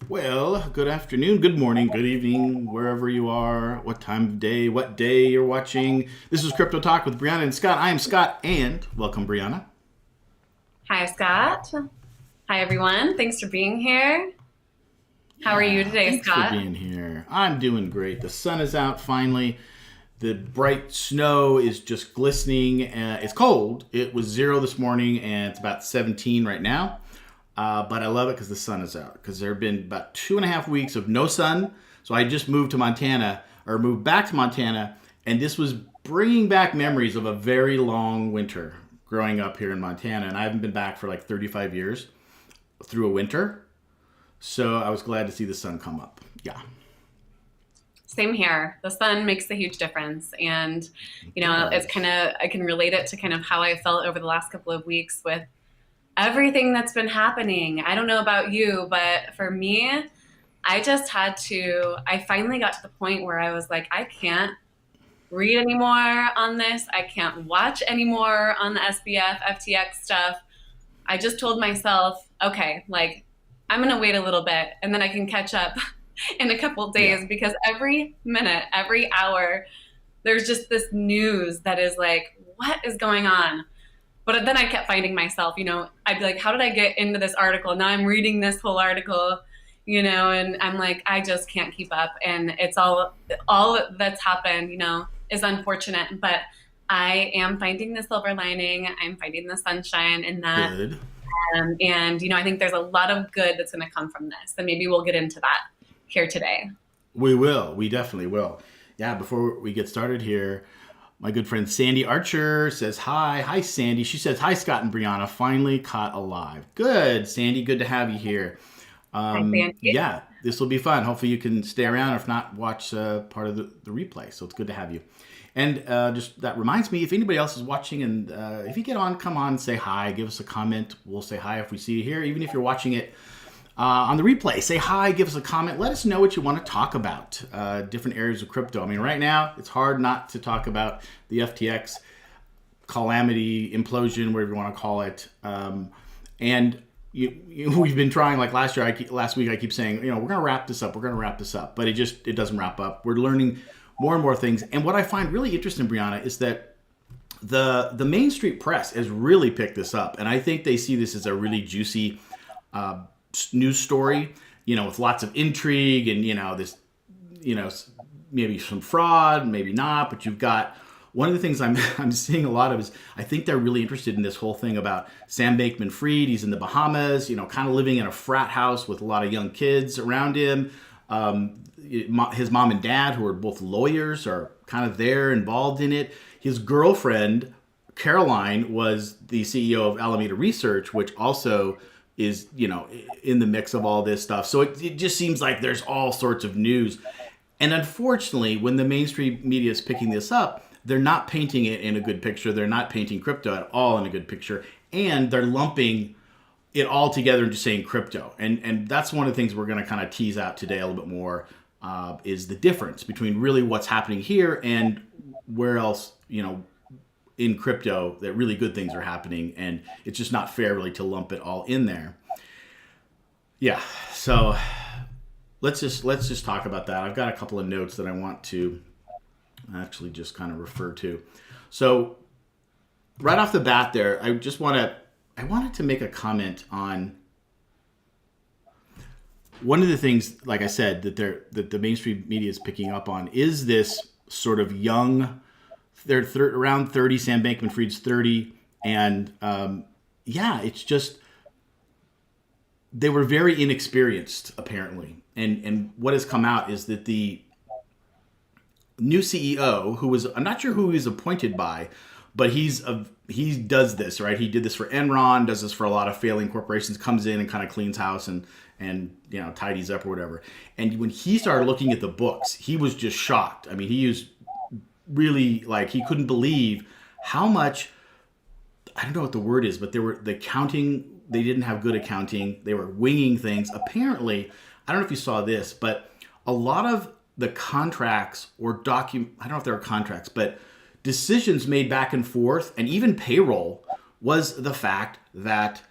Well, good afternoon, good morning, good evening, wherever you are, what time of day, what day you're watching. This is Crypto Talk with Brianna and Scott. I am Scott, and welcome, Brianna. Hi, Scott. Hi, everyone. Thanks for being here. How are you today, Thanks Scott? for being here. I'm doing great. The sun is out finally. The bright snow is just glistening. It's cold. It was 0 this morning, and it's about 17 right now. But I love it because the sun is out. Because there have been about 2.5 weeks of no sun. So I just moved back to Montana, and this was bringing back memories of a very long winter growing up here in Montana. And I haven't been back for like 35 years through a winter. So I was glad to see the sun come up. Yeah. Same here. The sun makes a huge difference. And, it's I can relate it to kind of how I felt over the last couple of weeks with everything that's been happening. I don't know about you, but for me, I finally got to the point where I was like, I can't read anymore on this. I can't watch anymore on the SBF, FTX stuff. I just told myself, okay, I'm going to wait a little bit and then I can catch up in a couple of days because every minute, every hour, there's just this news that is like, what is going on? But then I kept finding myself, I'd be like, how did I get into this article? Now I'm reading this whole article, and I'm like, I just can't keep up. And it's all that's happened, is unfortunate. But I am finding the silver lining. I'm finding the sunshine in that. Good. And I think there's a lot of good that's going to come from this. And maybe we'll get into that here today. We will. We definitely will. Yeah, before we get started here, my good friend Sandy Archer says hi. Hi, Sandy. She says, hi, Scott and Brianna. Finally caught alive. Good, Sandy. Good to have you here. Hi, Sandy. Yeah, this will be fun. Hopefully you can stay around. If not, watch part of the replay. So it's good to have you. And just that reminds me, if anybody else is watching and if you get on, come on, say hi. Give us a comment. We'll say hi if we see you here. Even if you're watching it on the replay, say hi, give us a comment. Let us know what you want to talk about, different areas of crypto. I mean, right now, it's hard not to talk about the FTX calamity, implosion, whatever you want to call it. And we've been trying, like last week, I keep saying, we're going to wrap this up. We're going to wrap this up. But it doesn't wrap up. We're learning more and more things. And what I find really interesting, Brianna, is that the Main Street press has really picked this up. And I think they see this as a really juicy news story, with lots of intrigue and, this, maybe some fraud, maybe not, but you've got one of the things I'm seeing a lot of is I think they're really interested in this whole thing about Sam Bankman-Fried. He's in the Bahamas, kind of living in a frat house with a lot of young kids around him. His mom and dad, who are both lawyers, are kind of there involved in it. His girlfriend, Caroline, was the CEO of Alameda Research, which also is, in the mix of all this stuff. So it just seems like there's all sorts of news. And unfortunately, when the mainstream media is picking this up, they're not painting it in a good picture. They're not painting crypto at all in a good picture. And they're lumping it all together and just saying crypto. And that's one of the things we're going to kind of tease out today a little bit more, is the difference between really what's happening here and where else, in crypto that really good things are happening. And it's just not fair really to lump it all in there. Yeah. So let's just talk about that. I've got a couple of notes that I want to actually just kind of refer to. So right off the bat there, I wanted to make a comment on one of the things, like I said, that the mainstream media is picking up on is this sort of young, they're around 30, Sam Bankman-Fried's 30, and it's just, they were very inexperienced, apparently. And what has come out is that the new CEO, I'm not sure who he's appointed by, but he does this, right? He did this for Enron, does this for a lot of failing corporations, comes in and kind of cleans house and tidies up or whatever. And when he started looking at the books, he was just shocked. I mean, he was really he couldn't believe how much, I don't know what the word is, but the accounting, they didn't have good accounting. They were winging things. Apparently, I don't know if you saw this, but a lot of the contracts or I don't know if they were contracts, but decisions made back and forth, and even payroll, was the fact that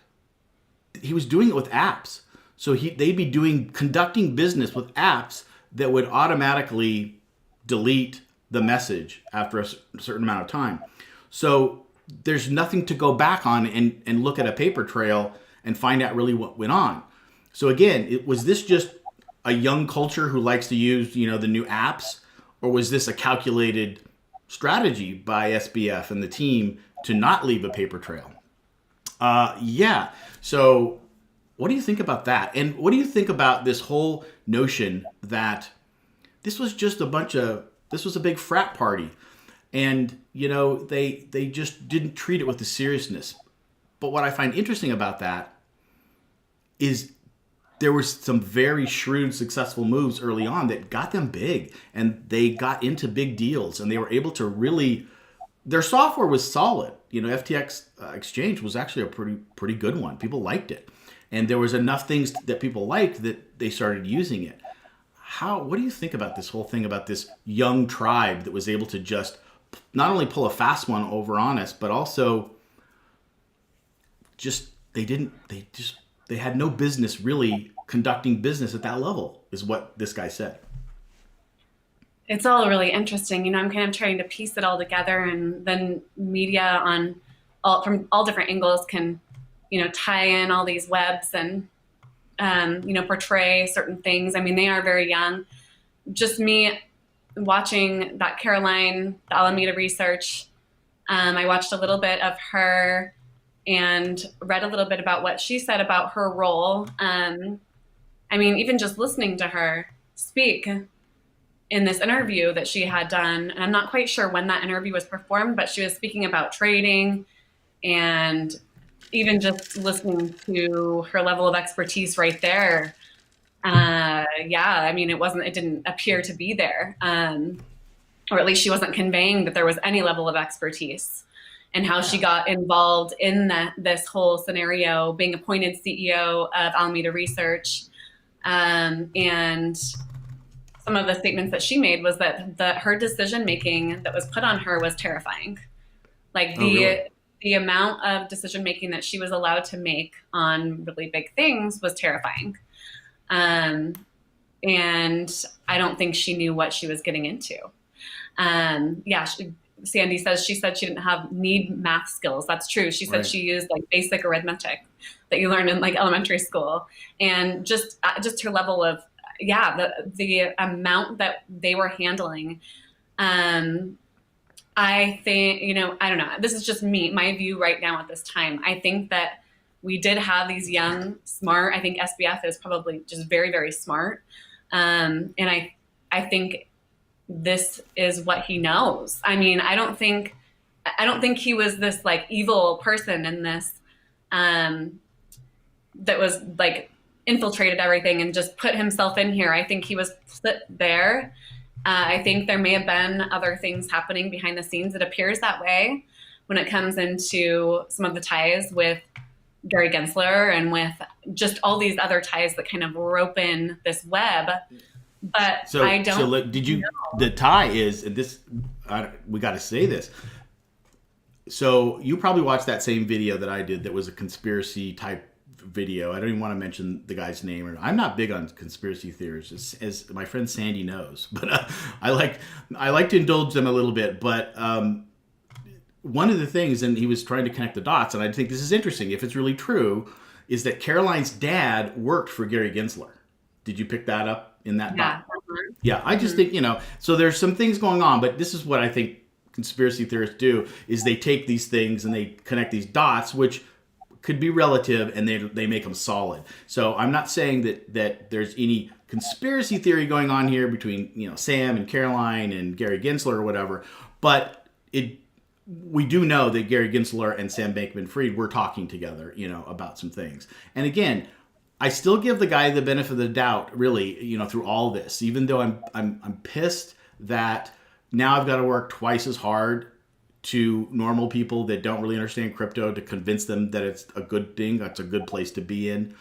he was doing it with apps. So they'd be conducting business with apps that would automatically delete the message after a certain amount of time. So there's nothing to go back on and look at a paper trail and find out really what went on. So again, was this just a young culture who likes to use, the new apps, or was this a calculated strategy by SBF and the team to not leave a paper trail? So what do you think about that? And what do you think about this whole notion that this was just this was a big frat party, and they just didn't treat it with the seriousness? But what I find interesting about that is there were some very shrewd, successful moves early on that got them big, and they got into big deals, and they were able to really, their software was solid. FTX Exchange was actually a pretty good one. People liked it, and there was enough things that people liked that they started using it. What do you think about this whole thing about this young tribe that was able to just not only pull a fast one over on us, but also they had no business really conducting business at that level, is what this guy said. It's all really interesting. I'm kind of trying to piece it all together, and then media from all different angles can, tie in all these webs and, portray certain things. I mean, they are very young. Just me watching that Caroline, the Alameda Research, I watched a little bit of her and read a little bit about what she said about her role. Even just listening to her speak in this interview that she had done, and I'm not quite sure when that interview was performed, but she was speaking about trading, and even just listening to her level of expertise right there. It didn't appear to be there. Or at least she wasn't conveying that there was any level of expertise, and how she got involved in this whole scenario, being appointed CEO of Alameda Research. And some of the statements that she made was that her decision-making that was put on her was terrifying. The amount of decision-making that she was allowed to make on really big things was terrifying. And I don't think she knew what she was getting into. Sandy says she said she didn't need math skills. That's true. She said she used basic arithmetic that you learn in elementary school, and just her level of the amount that they were handling. I think, I don't know. This is just me, my view right now at this time. I think that we did have these young, smart. I think SBF is probably just very, very smart. And I think this is what he knows. I mean, I don't think he was this like evil person in this, that was like infiltrated everything and just put himself in here. I think he was put there. I think there may have been other things happening behind the scenes. It appears that way when it comes into some of the ties with Gary Gensler and with just all these other ties that kind of rope in this web. But I don't. So did you? Know. The tie is this. We got to say this. So you probably watched that same video that I did. That was a conspiracy type video. I don't even want to mention the guy's name. I'm not big on conspiracy theories, as my friend Sandy knows. But I like to indulge them a little bit. But one of the things, and he was trying to connect the dots, and I think this is interesting, if it's really true, is that Caroline's dad worked for Gary Gensler. Did you pick that up in that dot? Yeah, I just think, so there's some things going on, but this is what I think conspiracy theorists do, is they take these things and they connect these dots, which could be relative, and they make them solid. So I'm not saying that there's any conspiracy theory going on here between, Sam and Caroline and Gary Gensler or whatever, but we do know that Gary Gensler and Sam Bankman-Fried were talking together, about some things. And again, I still give the guy the benefit of the doubt, really, through all this, even though I'm pissed that now I've got to work twice as hard to normal people that don't really understand crypto to convince them that it's a good thing, that's a good place to be in.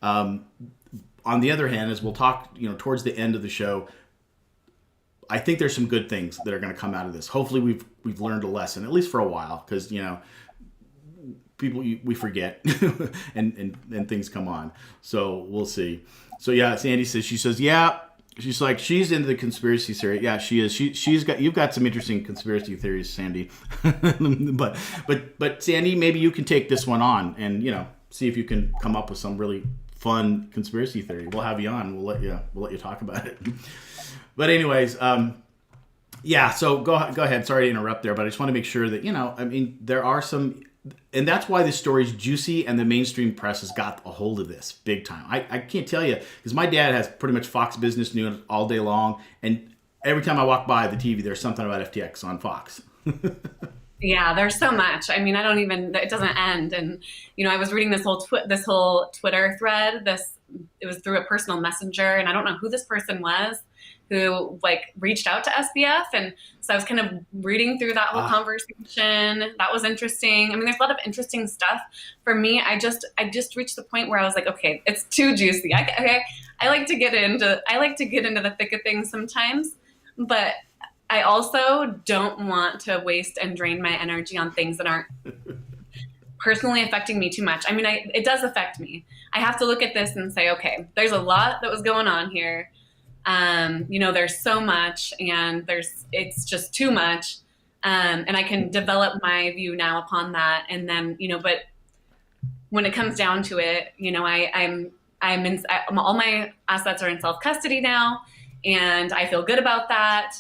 On the other hand, as we'll talk, towards the end of the show, I think there's some good things that are going to come out of this. Hopefully we've learned a lesson, at least for a while, because, people, we forget and things come on. So we'll see. So yeah, Sandy says, yeah, she's like, she's into the conspiracy theory. Yeah, she is. You've got some interesting conspiracy theories, Sandy. but Sandy, maybe you can take this one on and, see if you can come up with some really fun conspiracy theory. We'll have you on. We'll let you talk about it. But anyways, yeah, so go ahead. Sorry to interrupt there, but I just want to make sure that, there are some, and that's why this story's juicy and the mainstream press has got a hold of this big time. I can't tell you, because my dad has pretty much Fox Business News all day long, and every time I walk by the TV, there's something about FTX on Fox. Yeah, there's so much. I don't even, it doesn't end. And, I was reading this whole Twitter thread. It was through a personal messenger, and I don't know who this person was who reached out to SBF. And so I was kind of reading through that whole conversation. That was interesting. There's a lot of interesting stuff. For me, I just reached the point where I was like, okay, it's too juicy. I like to get into the thick of things sometimes, but I also don't want to waste and drain my energy on things that aren't personally affecting me too much. It does affect me. I have to look at this and say, okay, there's a lot that was going on here. There's so much, and it's just too much. And I can develop my view now upon that. And then, but when it comes down to it, all my assets are in self-custody now, and I feel good about that.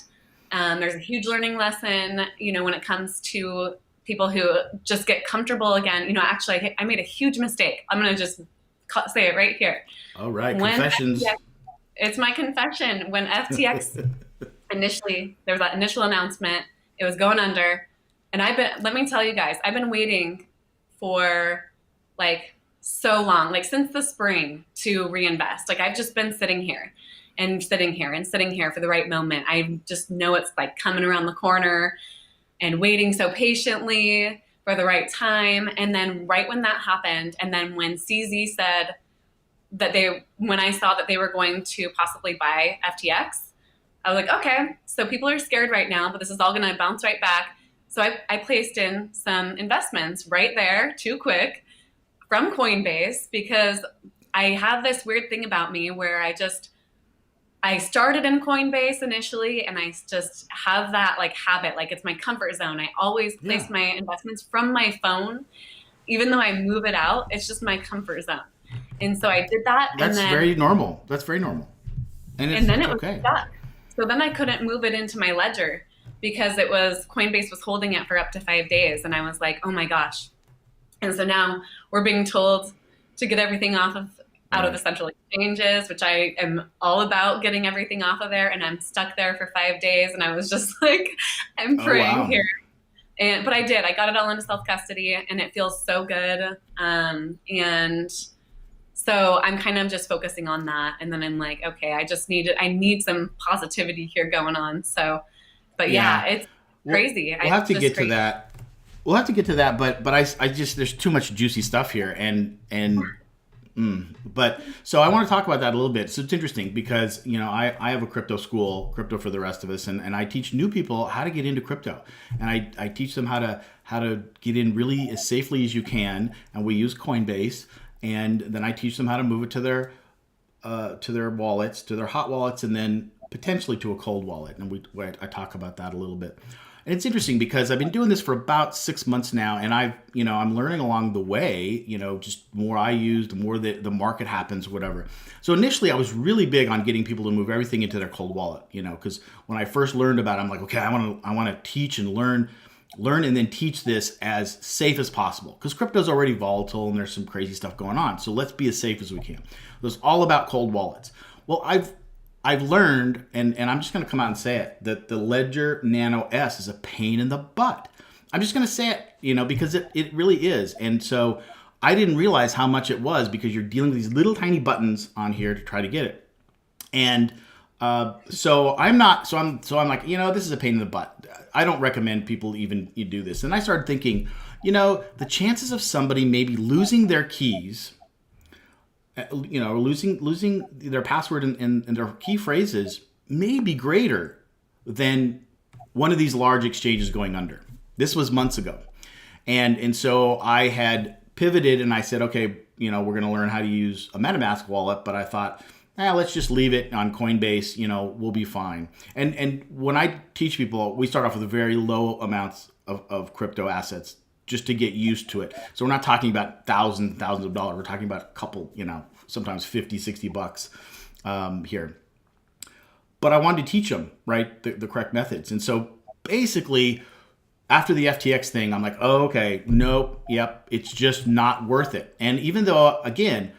There's a huge learning lesson, when it comes to people who just get comfortable again. Actually, I made a huge mistake. I'm going to just say it right here. All right. Confessions. It's my confession. When FTX there was that initial announcement, it was going under. And let me tell you guys, I've been waiting for so long, since the spring to reinvest. I've just been sitting here for the right moment. I just know it's coming around the corner and waiting so patiently for the right time. And then right when that happened, and then when CZ said that when I saw that they were going to possibly buy FTX, I was like, okay, so people are scared right now, but this is all going to bounce right back. So I placed in some investments right there, too quick, from Coinbase, because I have this weird thing about me where I started in Coinbase initially, and I just have that habit, it's my comfort zone. I always place my investments from my phone, even though I move it out. It's just my comfort zone. And so I did that. That's very normal. And then it was stuck. So then I couldn't move it into my ledger. because Coinbase was holding it for up to 5 days. And I was like, oh my gosh. And so now we're being told to get everything out of the central exchanges, which I am all about getting everything off of there. And I'm stuck there for 5 days. And I was just like, I'm praying here. But I did. I got it all into self-custody, and it feels so good. And so I'm kind of just focusing on that. And then I'm like, okay, I need some positivity here going on. So, but yeah, it's crazy. We'll have to get to that. We'll have to get to that, but I just, there's too much juicy stuff here, but so I want to talk about that a little bit. So it's interesting because, you know, I have a crypto school, Crypto for the Rest of Us, and I teach new people how to get into crypto, and I teach them how to get in really as safely as you can, and we use Coinbase, and then I teach them how to move it to their wallets, to their hot wallets, and then potentially to a cold wallet, and I talk about that a little bit. And it's interesting because I've been doing this for about 6 months now, and I'm learning along the way, just the more I use, the more the market happens, whatever. So initially I was really big on getting people to move everything into their cold wallet, because when I first learned about it, I'm like, okay, I want to teach and learn and then teach this as safe as possible, because crypto's already volatile and there's some crazy stuff going on. So let's be as safe as we can. So it's all about cold wallets. Well, I've learned, and I'm just going to come out and say it, that the Ledger Nano S is a pain in the butt. I'm just going to say it, because it really is. And so I didn't realize how much it was, because you're dealing with these little tiny buttons on here to try to get it. And so I'm like, this is a pain in the butt. I don't recommend people even do this. And I started thinking, the chances of somebody maybe losing their keys, losing their password and their key phrases may be greater than one of these large exchanges going under. This was months ago. And so I had pivoted and I said, okay, we're going to learn how to use a MetaMask wallet, but I thought, let's just leave it on Coinbase, we'll be fine. And when I teach people, we start off with very low amounts of crypto assets, just to get used to it. So we're not talking about thousands of dollars. We're talking about a couple, sometimes 50, 60 bucks here. But I wanted to teach them, right, the correct methods. And so basically, after the FTX thing, I'm like, oh, okay, nope, yep, it's just not worth it. And even though, again,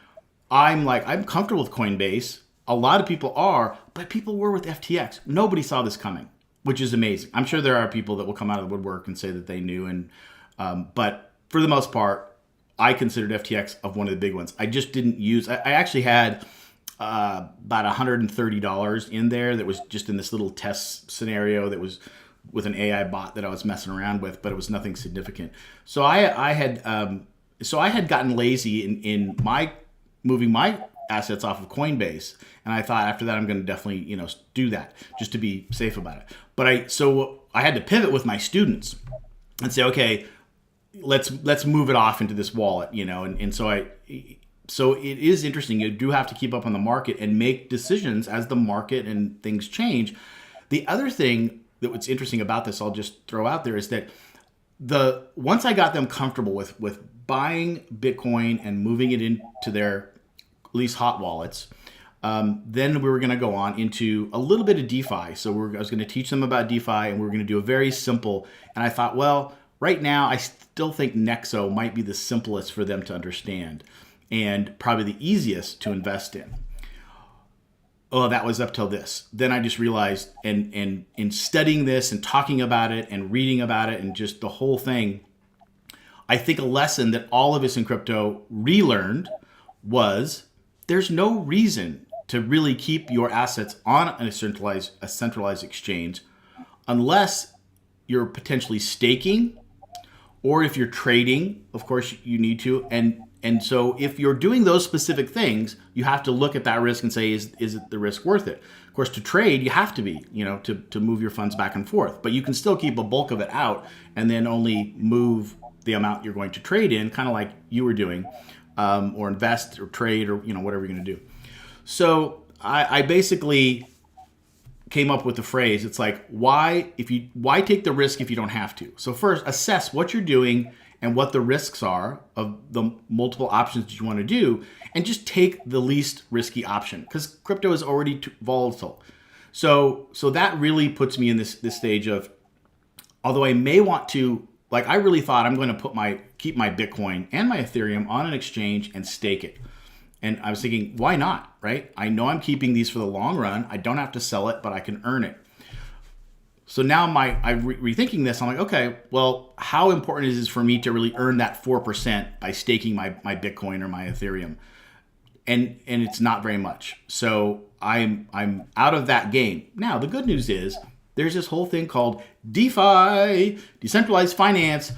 I'm comfortable with Coinbase, a lot of people are, but people were with FTX. Nobody saw this coming, which is amazing. I'm sure there are people that will come out of the woodwork and say that they knew, but for the most part, I considered FTX of one of the big ones. I just didn't use. I actually had about $130 in there that was just in this little test scenario that was with an AI bot that I was messing around with, but it was nothing significant. So I had gotten lazy in my moving my assets off of Coinbase, and I thought after that I'm going to definitely do that just to be safe about it. But I had to pivot with my students and say, okay, let's move it off into this wallet, and so it is interesting. You do have to keep up on the market and make decisions as the market and things change. The other thing that what's interesting about this, I'll just throw out there, is that once I got them comfortable with buying Bitcoin and moving it into their at least hot wallets, then we were going to go on into a little bit of DeFi. So I was going to teach them about DeFi, and we were going to do a very simple. And I thought, well, right now I still think Nexo might be the simplest for them to understand and probably the easiest to invest in. Oh, that was up till this. Then I just realized, and in studying this and talking about it and reading about it and just the whole thing, I think a lesson that all of us in crypto relearned was there's no reason to really keep your assets on a centralized exchange unless you're potentially staking, or if you're trading, of course you need to. And so if you're doing those specific things, you have to look at that risk and say, is it the risk worth it? Of course, to trade, you have to be, to move your funds back and forth. But you can still keep a bulk of it out and then only move the amount you're going to trade in, kind of like you were doing, or invest or trade or whatever you're going to do. So I basically came up with the phrase. It's like, why take the risk if you don't have to? So first, assess what you're doing and what the risks are of the multiple options that you want to do, and just take the least risky option, because crypto is already volatile. So that really puts me in this stage of, Although I may want to, like, I really thought I'm going to keep my Bitcoin and my Ethereum on an exchange and stake it. And I was thinking, why not, right? I know I'm keeping these for the long run. I don't have to sell it, but I can earn it. So now I'm rethinking this. I'm like, okay, well, how important is it for me to really earn that 4% by staking my Bitcoin or my Ethereum? And it's not very much. So I'm out of that game. Now, the good news is there's this whole thing called DeFi, decentralized finance,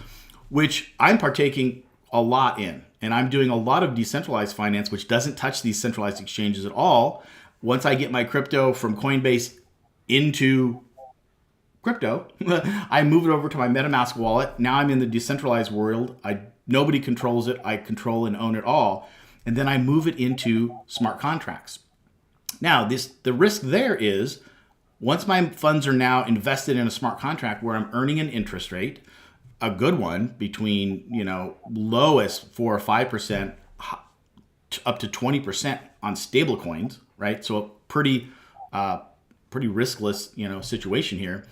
which I'm partaking a lot in. And I'm doing a lot of decentralized finance, which doesn't touch these centralized exchanges at all. Once I get my crypto from Coinbase into crypto, I move it over to my MetaMask wallet. Now I'm in the decentralized world. Nobody controls it. I control and own it all. And then I move it into smart contracts. Now, the risk there is once my funds are now invested in a smart contract where I'm earning an interest rate, a good one between, lowest 4 or 5% up to 20% on stable coins, right? So a pretty riskless, situation here.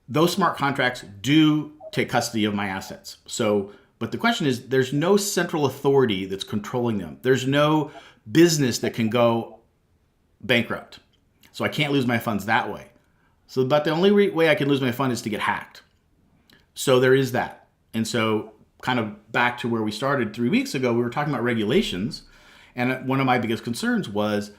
Those smart contracts do take custody of my assets. But the question is, there's no central authority that's controlling them. There's no business that can go bankrupt. So I can't lose my funds that way. So, but the only way I can lose my fund is to get hacked. So there is that. And so kind of back to where we started 3 weeks ago, we were talking about regulations. And one of my biggest concerns was,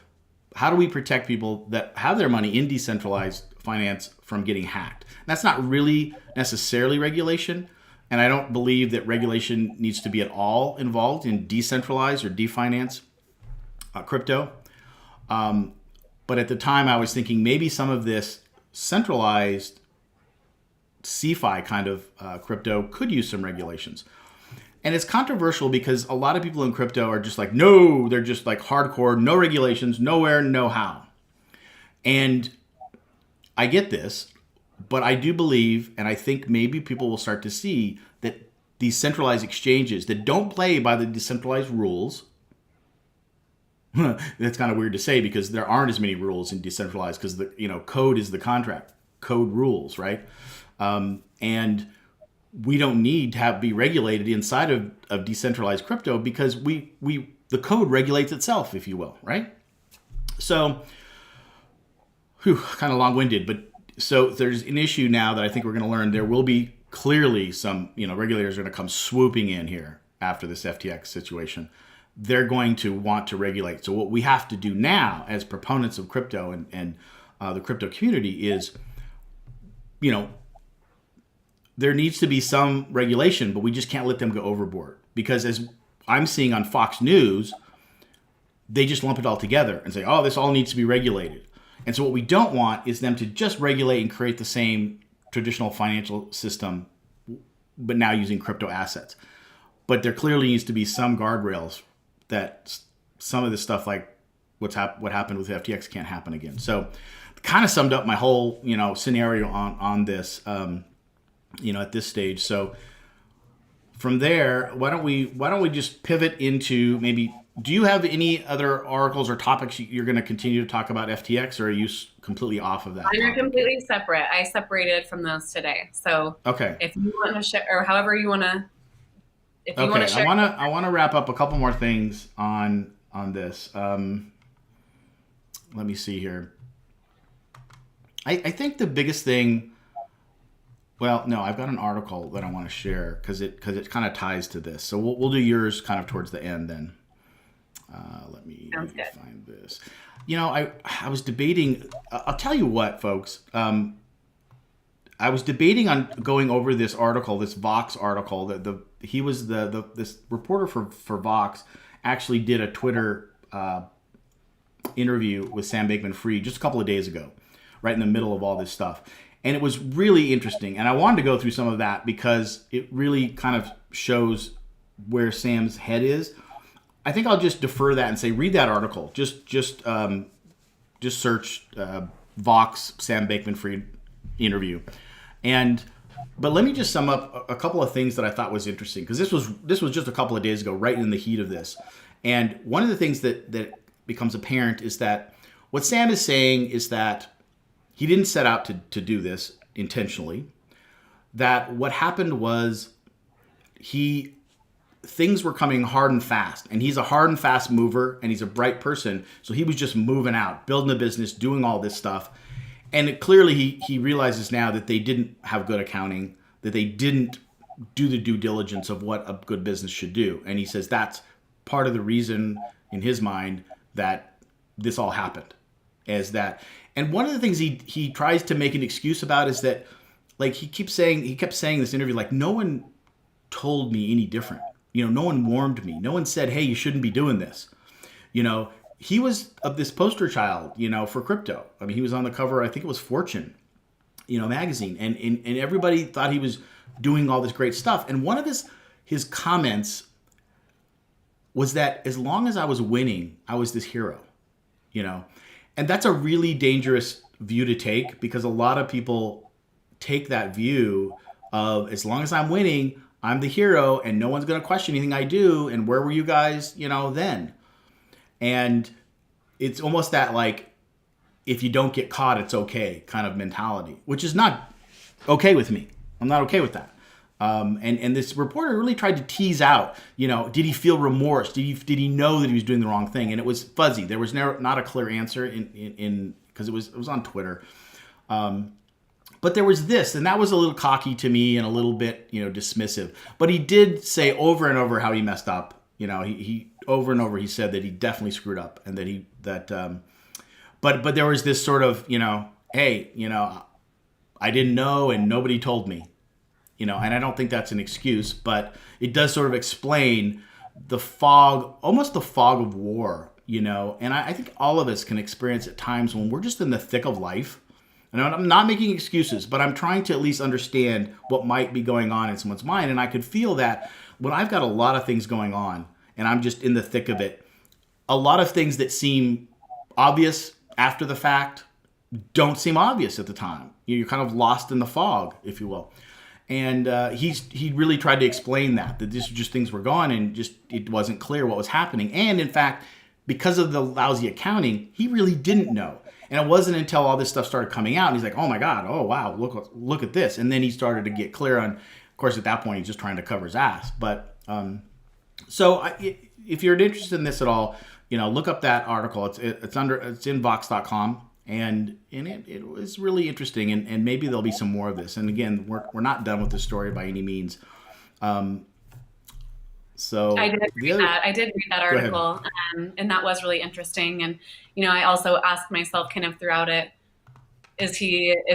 how do we protect people that have their money in decentralized finance from getting hacked? That's not really necessarily regulation. And I don't believe that regulation needs to be at all involved in decentralized or definance crypto. But at the time I was thinking maybe some of this centralized CeFi kind of crypto could use some regulations. And it's controversial because a lot of people in crypto are just like, no, they're just like hardcore, no regulations, nowhere, no how. And I get this, but I do believe, and I think maybe people will start to see that these centralized exchanges that don't play by the decentralized rules, that's kind of weird to say because there aren't as many rules in decentralized because the code is the contract, code rules, right? And we don't need to be regulated inside of decentralized crypto because the code regulates itself, if you will, right? So, kind of long-winded, but so there's an issue now that I think we're going to learn. There will be clearly some, regulators are going to come swooping in here after this FTX situation. They're going to want to regulate. So what we have to do now as proponents of crypto and the crypto community is, there needs to be some regulation, but we just can't let them go overboard. Because as I'm seeing on Fox News, they just lump it all together and say, oh, this all needs to be regulated. And so what we don't want is them to just regulate and create the same traditional financial system, but now using crypto assets. But there clearly needs to be some guardrails that some of this stuff like what happened with FTX can't happen again. So kind of summed up my whole, scenario on this, at this stage. So from there, why don't we just pivot into maybe, do you have any other articles or topics you're going to continue to talk about FTX, or are you completely off of that? Mine are completely separate. I separated from those today. So okay, if you want to share, or however you want to, if you want to share. I want to wrap up a couple more things on this. Let me see here. I think the biggest thing. Well, no, I've got an article that I want to share because it kind of ties to this. So we'll do yours kind of towards the end then. Let me find this. I was debating. I'll tell you what, folks. I was debating on going over this article, this Vox article. This reporter for Vox actually did a Twitter interview with Sam Bankman-Fried just a couple of days ago, right in the middle of all this stuff. And it was really interesting. And I wanted to go through some of that because it really kind of shows where Sam's head is. I think I'll just defer that and say, read that article. Just search Vox Sam Bankman-Fried interview. But let me just sum up a couple of things that I thought was interesting, because this was just a couple of days ago, right in the heat of this. And one of the things that becomes apparent is that what Sam is saying is that he didn't set out to do this. intentionally, that what happened was he things were coming hard and fast, and he's a hard and fast mover, and he's a bright person, so he was just moving out, building a business, doing all this stuff. And clearly he realizes now that they didn't have good accounting, that they didn't do the due diligence of what a good business should do. And he says that's part of the reason in his mind that this all happened, is that. And one of the things he tries to make an excuse about is that, like, he kept saying in this interview, like, no one told me any different. No one warned me. No one said, hey, you shouldn't be doing this. He was of this poster child, for crypto. I mean, he was on the cover, I think it was Fortune, magazine. And everybody thought he was doing all this great stuff. And one of his comments was that as long as I was winning, I was this hero, And that's a really dangerous view to take, because a lot of people take that view of, as long as I'm winning, I'm the hero and no one's going to question anything I do. And where were you guys, then? And it's almost that, like, if you don't get caught, it's okay kind of mentality, which is not okay with me. I'm not okay with that. And this reporter really tried to tease out, did he feel remorse? Did he know that he was doing the wrong thing? And it was fuzzy. There was not a clear answer in because it was on Twitter. But there was this, and that was a little cocky to me and a little bit, dismissive. But he did say over and over how he messed up. He over and over he said that he definitely screwed up, and but there was this sort of, hey, I didn't know and nobody told me, and I don't think that's an excuse, but it does sort of explain the fog, almost the fog of war, and I think all of us can experience at times when we're just in the thick of life. And I'm not making excuses, but I'm trying to at least understand what might be going on in someone's mind. And I could feel that when I've got a lot of things going on and I'm just in the thick of it, a lot of things that seem obvious after the fact don't seem obvious at the time. You're kind of lost in the fog, if you will. And he really tried to explain that this just things were gone and just it wasn't clear what was happening. And in fact, because of the lousy accounting, he really didn't know. And it wasn't until all this stuff started coming out, and he's like, oh my God, oh wow, look at this. And then he started to get clear on, of course, at that point, he's just trying to cover his ass. But if you're interested in this at all, look up that article. It's in Vox.com, and it was really interesting, and maybe there'll be some more of this. And again, we're not done with this story by any means. So I did read that. I did read that article, and that was really interesting. And I also asked myself kind of throughout it, is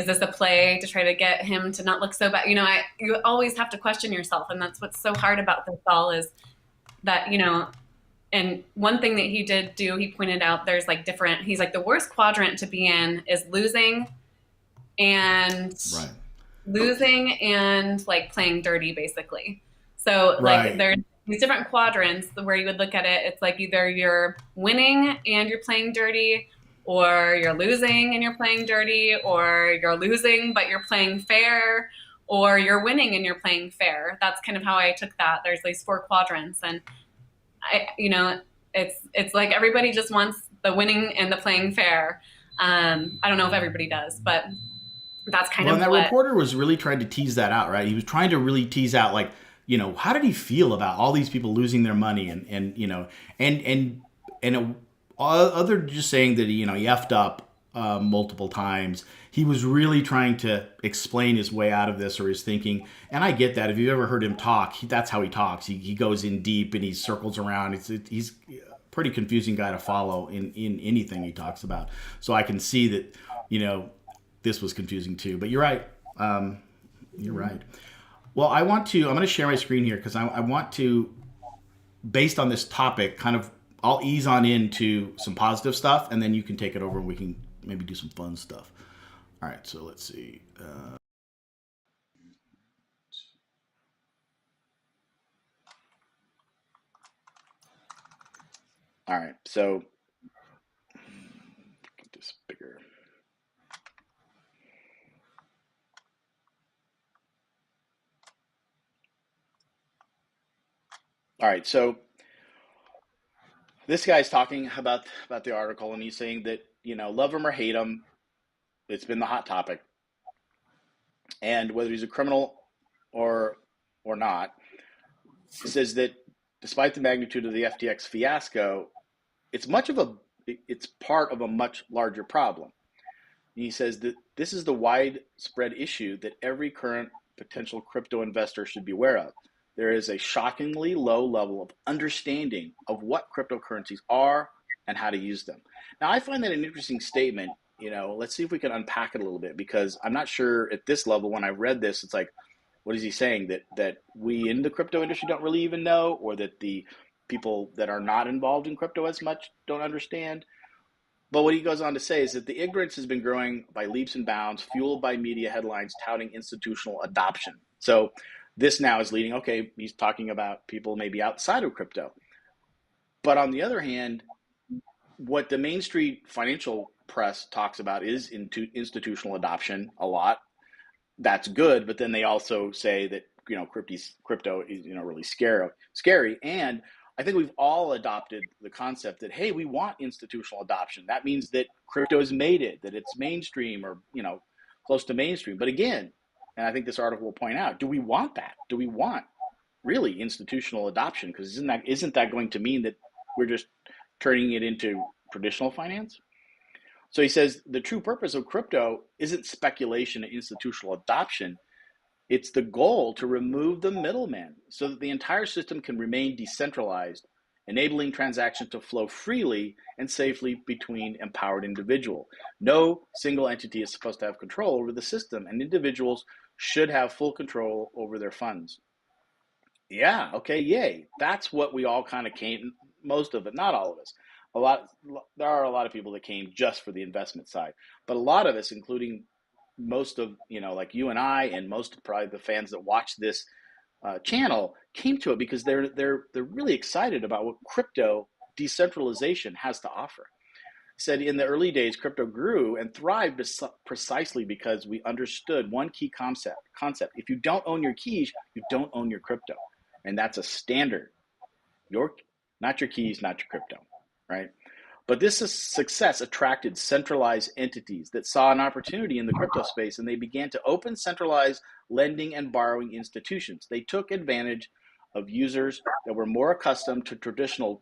this a play to try to get him to not look so bad? You always have to question yourself, and that's what's so hard about this all is that And one thing that he did do, he pointed out, there's like different. He's like the worst quadrant to be in is losing and like playing dirty, basically. So like there's these different quadrants where you would look at it. It's like either you're winning and you're playing dirty, or you're losing and you're playing dirty, or you're losing but you're playing fair, or you're winning and you're playing fair. That's kind of how I took that. There's these 4 quadrants, and it's like everybody just wants the winning and the playing fair. I don't know if everybody does, but that's kind of what. And that reporter was really trying to tease that out, right? He was trying to really tease out, like, how did he feel about all these people losing their money and other than just saying that he effed up multiple times. He was really trying to explain his way out of this, or his thinking. And I get that. If you've ever heard him talk, that's how he talks. He goes in deep and he circles around. He's a pretty confusing guy to follow in anything he talks about. So I can see that, this was confusing too. But you're right. You're right. Well, I'm going to share my screen here because I want to, based on this topic, kind of, I'll ease on into some positive stuff, and then you can take it over and we can maybe do some fun stuff. All right, so let's see. All right, so get this bigger. All right, so this guy's talking about the article, and he's saying that love him or hate him, it's been the hot topic. And whether he's a criminal or not, he says that despite the magnitude of the FTX fiasco, it's much of a it's part of a much larger problem. He says that this is the widespread issue that every current potential crypto investor should be aware of. There is a shockingly low level of understanding of what cryptocurrencies are and how to use them. Now, I find that an interesting statement. Let's see if we can unpack it a little bit, because I'm not sure at this level, when I read this, it's like, what is he saying? That we in the crypto industry don't really even know, or that the people that are not involved in crypto as much don't understand? But what he goes on to say is that the ignorance has been growing by leaps and bounds, fueled by media headlines touting institutional adoption. So this now is leading, okay, he's talking about people maybe outside of crypto. But on the other hand, what the Main Street financial press talks about is institutional adoption a lot. That's good, but then they also say that crypto is really scary. And I think we've all adopted the concept that, hey, we want institutional adoption. That means that crypto has made it, that it's mainstream, or close to mainstream. But again, and I think this article will point out, do we want that? Do we want really institutional adoption? Because isn't that going to mean that we're just turning it into traditional finance? So he says the true purpose of crypto isn't speculation and institutional adoption. It's the goal to remove the middleman so that the entire system can remain decentralized, enabling transactions to flow freely and safely between empowered individuals. No single entity is supposed to have control over the system, and individuals should have full control over their funds. Yeah, okay, yay. That's what we all kind of came, most of it, not all of us. There are a lot of people that came just for the investment side, but a lot of us, including most of, like you and I, and most of probably the fans that watch this channel, came to it because they're really excited about what crypto decentralization has to offer. Said in the early days, crypto grew and thrived precisely because we understood one key concept. If you don't own your keys, you don't own your crypto. And that's a standard. Not your keys, not your crypto, right? But this success attracted centralized entities that saw an opportunity in the crypto space, and they began to open centralized lending and borrowing institutions. They took advantage of users that were more accustomed to traditional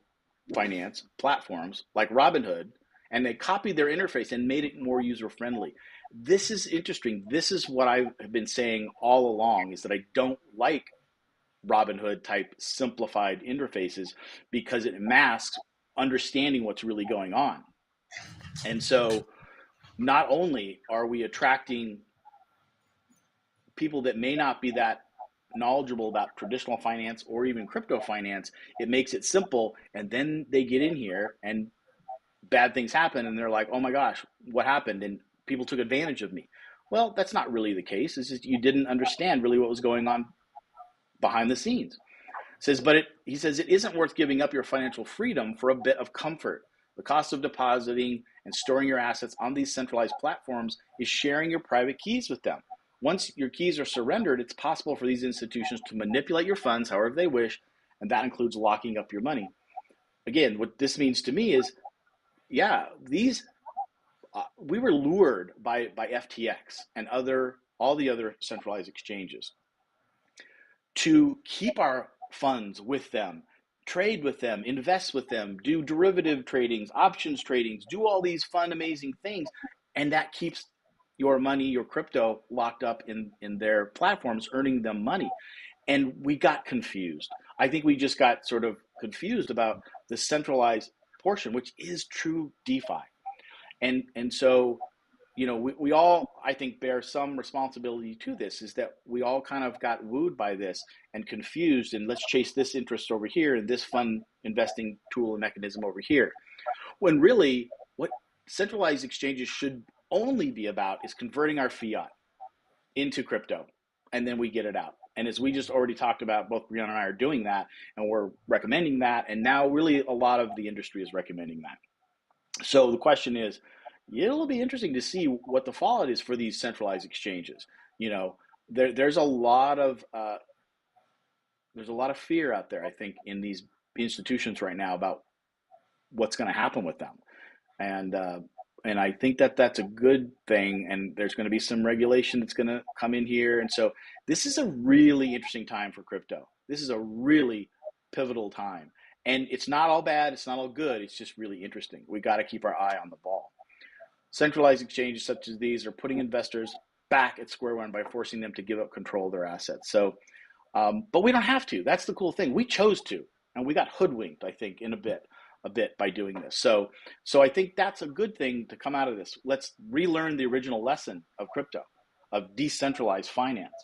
finance platforms like Robinhood, and they copied their interface and made it more user-friendly. This is interesting. This is what I have been saying all along, is that I don't like Robinhood type simplified interfaces because it masks understanding what's really going on. And so not only are we attracting people that may not be that knowledgeable about traditional finance or even crypto finance, it makes it simple, and then they get in here and bad things happen and they're like, oh my gosh, what happened? And people took advantage of me. Well, that's not really the case. It's just you didn't understand really what was going on behind the scenes. He says it isn't worth giving up your financial freedom for a bit of comfort. The cost of depositing and storing your assets on these centralized platforms is sharing your private keys with them. Once your keys are surrendered, it's possible for these institutions to manipulate your funds however they wish, and that includes locking up your money. Again, what this means to me is, yeah, we were lured by FTX and all the other centralized exchanges to keep our funds with them, trade with them, invest with them, do derivative tradings, options tradings, do all these fun, amazing things. And that keeps your money, your crypto, locked up in their platforms, earning them money. And we got confused. I think we just got sort of confused about the centralized portion, which is true DeFi. And so, we all, I think, bear some responsibility to this, is that we all kind of got wooed by this and confused, and let's chase this interest over here and this fun investing tool and mechanism over here. When really what centralized exchanges should only be about is converting our fiat into crypto, and then we get it out. And as we just already talked about, both Brianna and I are doing that, and we're recommending that, and now really a lot of the industry is recommending that. So the question is, it'll be interesting to see what the fallout is for these centralized exchanges. There's a lot of fear out there, I think, in these institutions right now about what's going to happen with them. And And I think that that's a good thing. And there's going to be some regulation that's going to come in here. And so this is a really interesting time for crypto. This is a really pivotal time. And it's not all bad. It's not all good. It's just really interesting. We got to keep our eye on the ball. Centralized exchanges such as these are putting investors back at square one by forcing them to give up control of their assets. So, but we don't have to. That's the cool thing. We chose to, and we got hoodwinked, I think, in a bit by doing this. So I think that's a good thing to come out of this. Let's relearn the original lesson of crypto, of decentralized finance.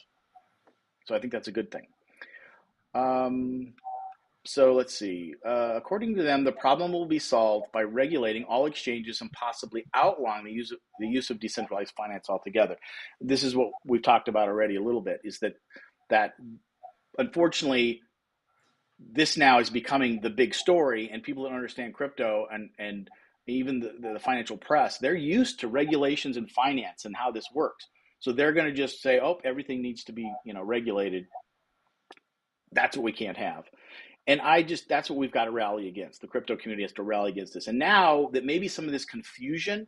So I think that's a good thing. So let's see. According to them, the problem will be solved by regulating all exchanges and possibly outlawing the use of decentralized finance altogether. This is what we've talked about already a little bit. Is that unfortunately this now is becoming the big story, and people that understand crypto and even the financial press, they're used to regulations in finance and how this works. So they're going to just say, oh, everything needs to be regulated. That's what we can't have. And that's what we've got to rally against. The crypto community has to rally against this. And now that maybe some of this confusion,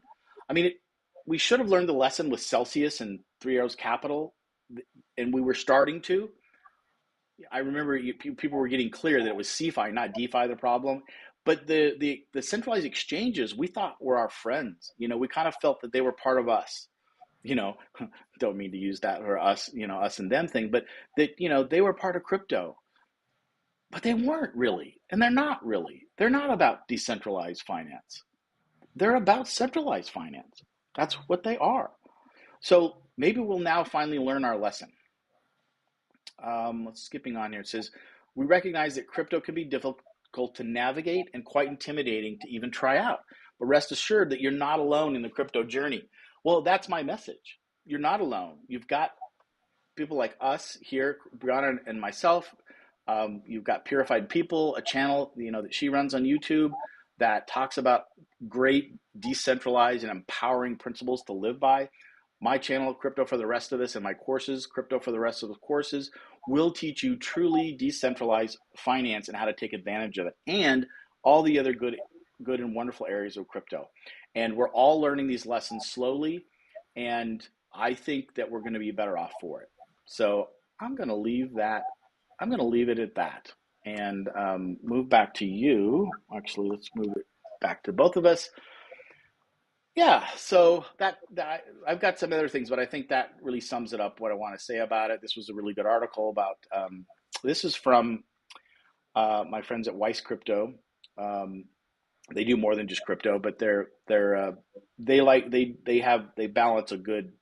we should have learned the lesson with Celsius and Three Arrows Capital, and we were starting to. I remember people were getting clear that it was CeFi, not DeFi, the problem. But the centralized exchanges we thought were our friends. We kind of felt that they were part of us. Don't mean to use that for us, us and them thing, but that they were part of crypto. But they weren't really, and they're not really. They're not about decentralized finance. They're about centralized finance. That's what they are. So maybe we'll now finally learn our lesson. Skipping on here, it says, we recognize that crypto can be difficult to navigate and quite intimidating to even try out. But rest assured that you're not alone in the crypto journey. Well, that's my message. You're not alone. You've got people like us here, Brianna and myself. You've got Purified People, a channel that she runs on YouTube that talks about great decentralized and empowering principles to live by. My channel, Crypto for the Rest of Us, and my courses, Crypto for the Rest of the courses, will teach you truly decentralized finance and how to take advantage of it, and all the other good and wonderful areas of crypto. And we're all learning these lessons slowly, and I think that we're going to be better off for it. So I'm going to leave it at that and move back to you. Actually, let's move it back to both of us. Yeah, so that I've got some other things, but I think that really sums it up what I want to say about it. This was a really good article about. This is from my friends at Weiss Crypto. They do more than just crypto, but they balance a good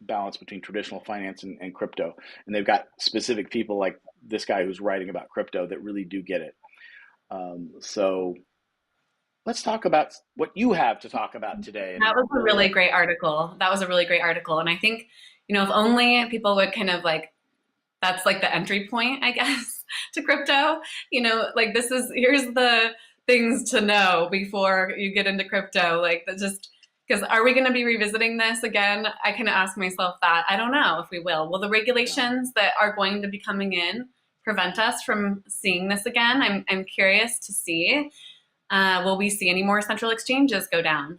balance between traditional finance and crypto, and they've got specific people like this guy who's writing about crypto that really do get it. So let's talk about what you have to talk about today. That was a really great article. And I think, if only people would kind of that's like the entry point, I guess, to crypto. Here's the things to know before you get into crypto. Because are we going to be revisiting this again? I kind of ask myself that. I don't know if we will. Will the regulations that are going to be coming in prevent us from seeing this again? I'm curious to see. Will we see any more central exchanges go down?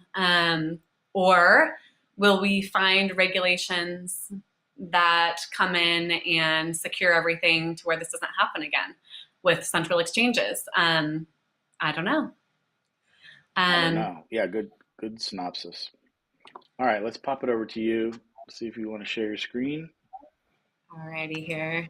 Or will we find regulations that come in and secure everything to where this doesn't happen again with central exchanges? I don't know. I don't know. Yeah, good synopsis. All right, let's pop it over to you. See if you want to share your screen. Alrighty here.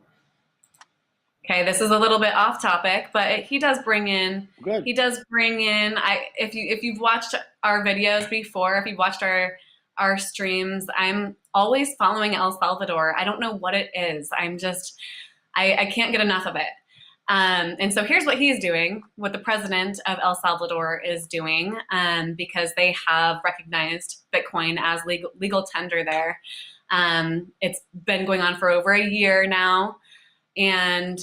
Okay, this is a little bit off topic, but he does bring in. Good. He does bring in. If you've watched our videos before, if you've watched our streams, I'm always following El Salvador. I don't know what it is. I can't get enough of it. And so here's what he's doing, what the president of El Salvador is doing, because they have recognized Bitcoin as legal tender there. It's been going on for over a year now. And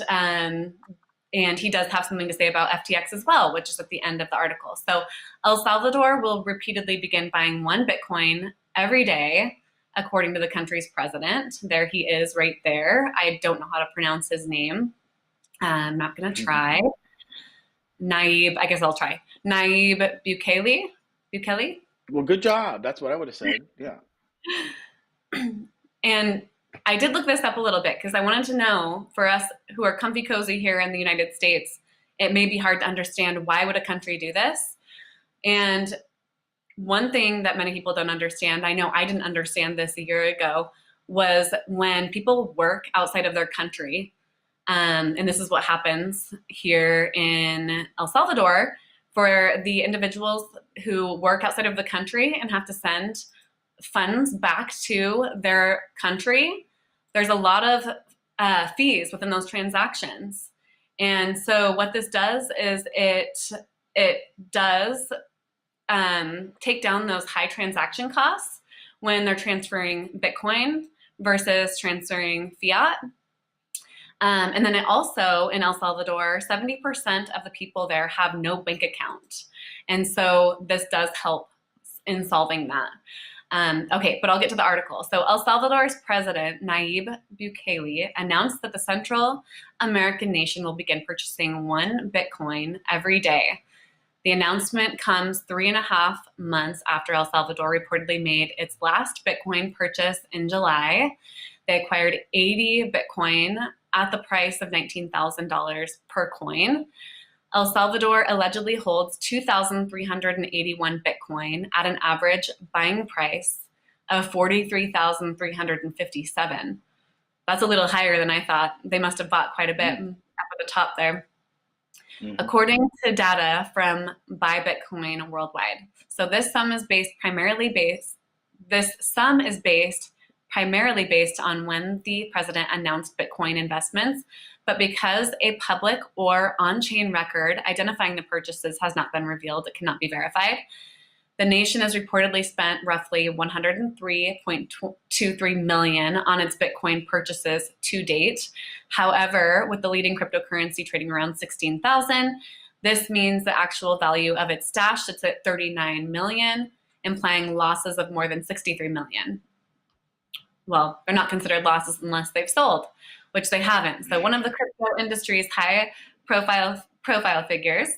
he does have something to say about FTX as well, which is at the end of the article. So El Salvador will repeatedly begin buying 1 Bitcoin every day, according to the country's president. There he is right there. I don't know how to pronounce his name. I'm not going to try. I guess I'll try. Nayib Bukele. Well, good job. That's what I would have said. Yeah. And I did look this up a little bit because I wanted to know, for us who are comfy cozy here in the United States, it may be hard to understand, why would a country do this? And one thing that many people don't understand, I know I didn't understand this a year ago, was when people work outside of their country, and this is what happens here in El Salvador, for the individuals who work outside of the country and have to send funds back to their country, there's a lot of fees within those transactions. And so what this does is it does take down those high transaction costs when they're transferring Bitcoin versus transferring fiat. And then it also, in El Salvador, 70% of the people there have no bank account. And so this does help in solving that. Okay, but I'll get to the article. So El Salvador's president, Nayib Bukele, announced that the Central American nation will begin purchasing 1 Bitcoin every day. The announcement comes 3.5 months after El Salvador reportedly made its last Bitcoin purchase in July. They acquired 80 Bitcoin at the price of $19,000 per coin. El Salvador allegedly holds 2,381 Bitcoin at an average buying price of 43,357. That's a little higher than I thought. They must have bought quite a bit up at the top there. Mm-hmm. According to data from Buy Bitcoin Worldwide. So this sum is primarily based on when the president announced Bitcoin investments, but because a public or on-chain record identifying the purchases has not been revealed, it cannot be verified. The nation has reportedly spent roughly $103.23 million on its Bitcoin purchases to date. However, with the leading cryptocurrency trading around 16,000, this means the actual value of its stash sits at 39 million, implying losses of more than 63 million. Well, they're not considered losses unless they've sold, which they haven't. So one of the crypto industry's high profile figures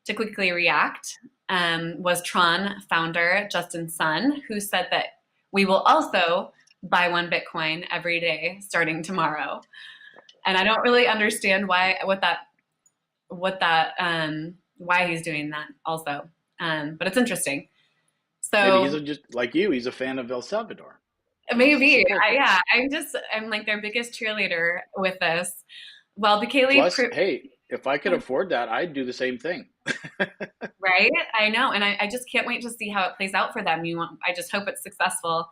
to quickly react was Tron founder Justin Sun, who said that we will also buy 1 Bitcoin every day starting tomorrow. And I don't really understand why he's doing that also. But it's interesting. So maybe he's just like you. He's a fan of El Salvador. Maybe. I'm like their biggest cheerleader with this. Well, Bukele. Plus, hey, if I could afford that, I'd do the same thing. Right? I know. And I just can't wait to see how it plays out for them. I just hope it's successful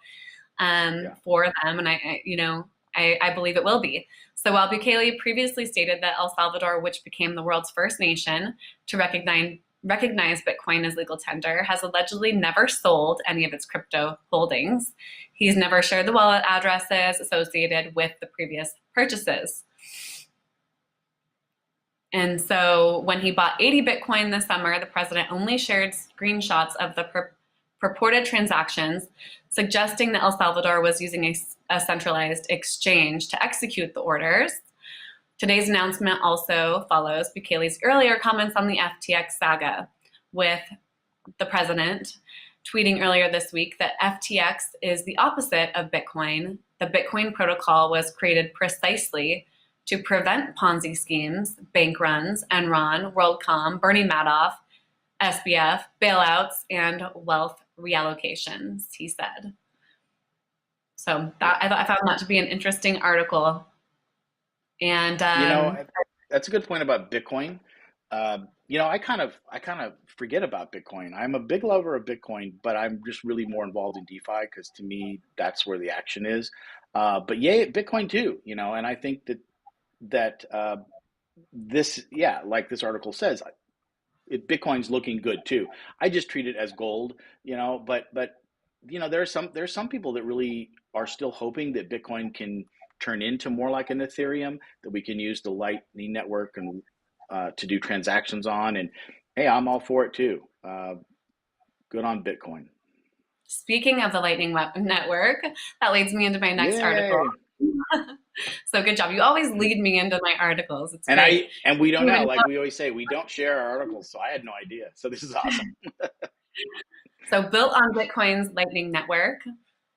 for them. And I believe it will be. So while Bukele previously stated that El Salvador, which became the world's first nation to recognize Bitcoin as legal tender, has allegedly never sold any of its crypto holdings. He's never shared the wallet addresses associated with the previous purchases. And so when he bought 80 Bitcoin this summer, the president only shared screenshots of the purported transactions, suggesting that El Salvador was using a centralized exchange to execute the orders. Today's announcement also follows Bukele's earlier comments on the FTX saga, with the president tweeting earlier this week that FTX is the opposite of Bitcoin. The Bitcoin protocol was created precisely to prevent Ponzi schemes, bank runs, Enron, WorldCom, Bernie Madoff, SBF, bailouts, and wealth reallocations, he said. So I found that to be an interesting article. And that's a good point about Bitcoin. I kind of forget about Bitcoin. I'm a big lover of Bitcoin, but I'm just really more involved in DeFi because to me that's where the action is. But yay, Bitcoin too. And I think that this, like this article says, Bitcoin's looking good too. I just treat it as gold. But there's some people that really are still hoping that Bitcoin can turn into more like an Ethereum, that we can use the Lightning Network and to do transactions on. And hey, I'm all for it too. Good on Bitcoin. Speaking of the Lightning Network, that leads me into my next article. So good job. You always lead me into my articles. It's great. And we don't know, like we always say, we don't share our articles. So I had no idea. So this is awesome. So built on Bitcoin's Lightning Network.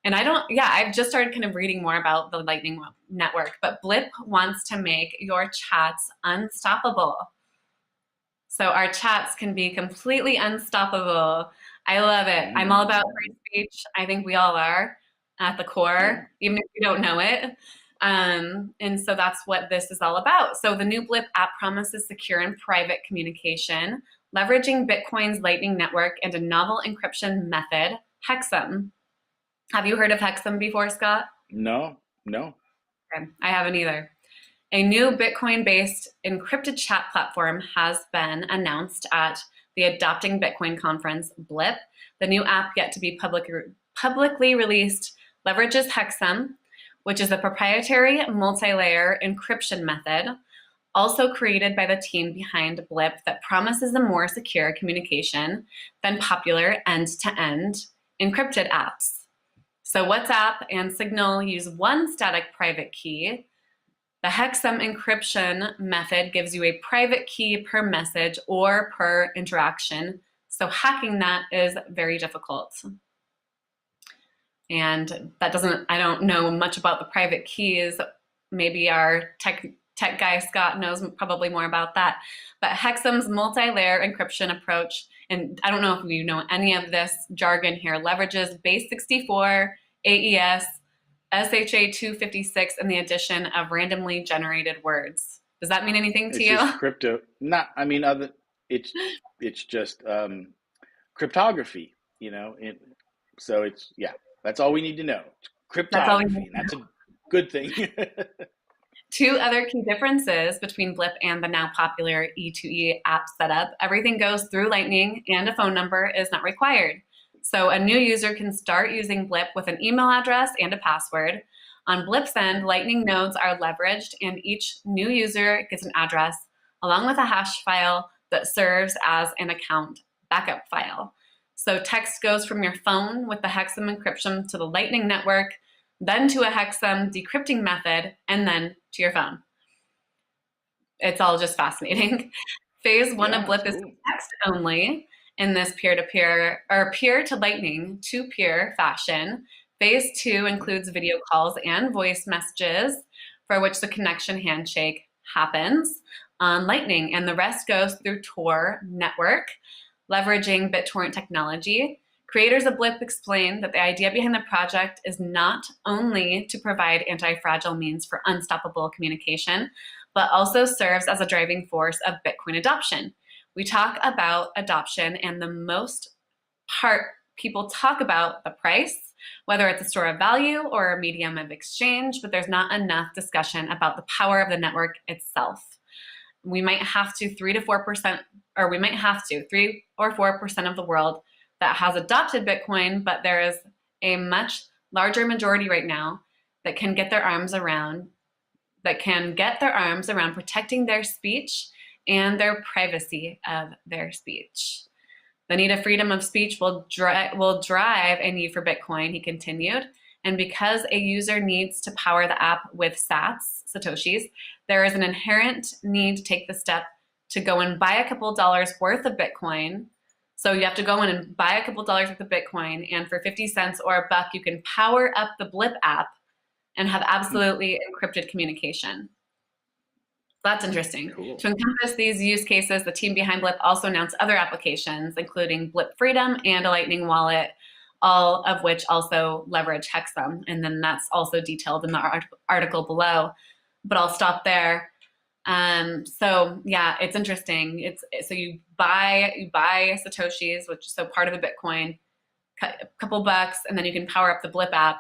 And I've just started kind of reading more about the Lightning Network, but Blip wants to make your chats unstoppable. So our chats can be completely unstoppable. I love it. I'm all about free speech. I think we all are at the Yeah. core, even if we don't know it. And so that's what this is all about. So the new Blip app promises secure and private communication, leveraging Bitcoin's Lightning Network and a novel encryption method, Hexam. Have you heard of Hexam before, Scott? No, no. Okay, I haven't either. A new Bitcoin-based encrypted chat platform has been announced at the Adopting Bitcoin conference, Blip. The new app, yet to be publicly released, leverages Hexam, which is a proprietary multi-layer encryption method, also created by the team behind Blip, that promises a more secure communication than popular end-to-end encrypted apps. So WhatsApp and Signal use one static private key. The Hexam encryption method gives you a private key per message or per interaction. So hacking that is very difficult. And I don't know much about the private keys. Maybe our tech guy, Scott, knows probably more about that. But Hexam's multi-layer encryption approach, and I don't know if you know any of this jargon here, leverages base64, AES, SHA-256, and the addition of randomly generated words. Does that mean anything to It's you? just crypto. Not, I mean, other. It's it's just cryptography. So it's yeah. That's all we need to know. It's That's all we cryptography, need. and that's a good thing. Two other key differences between Blip and the now popular E2E app setup: everything goes through Lightning and a phone number is not required. So a new user can start using Blip with an email address and a password. On Blip's end, Lightning nodes are leveraged, and each new user gets an address along with a hash file that serves as an account backup file. So text goes from your phone with the Hexam encryption to the Lightning network, then to a Hexam decrypting method, and then to your phone. It's all just fascinating. Phase one of Yeah, it's Blip is cool. text only in this peer-to-peer or peer-to-lightning to peer fashion. Phase two includes video calls and voice messages, for which the connection handshake happens on Lightning, and the rest goes through Tor network, leveraging BitTorrent technology. Creators of Blip explain that the idea behind the project is not only to provide anti-fragile means for unstoppable communication, but also serves as a driving force of Bitcoin adoption. We talk about adoption, and the most part people talk about the price, whether it's a store of value or a medium of exchange, but there's not enough discussion about the power of the network itself. We might have to 3 or 4% of the world that has adopted Bitcoin, but there is a much larger majority right now that can get their arms around protecting their speech and their privacy of their speech. The need of freedom of speech will drive a need for Bitcoin, he continued. And because a user needs to power the app with Satoshis, there is an inherent need to take the step to go and buy a couple dollars worth of Bitcoin. So you have to go in and buy a couple dollars worth of Bitcoin, and for 50 cents or a buck, you can power up the Blip app and have absolutely encrypted communication. That's interesting. Cool. To encompass these use cases, the team behind Blip also announced other applications, including Blip Freedom and a Lightning wallet, all of which also leverage Hexam. And then that's also detailed in the article below. But I'll stop there. So yeah, it's interesting. So you buy Satoshis, which is so part of the Bitcoin, a couple bucks, and then you can power up the Blip app.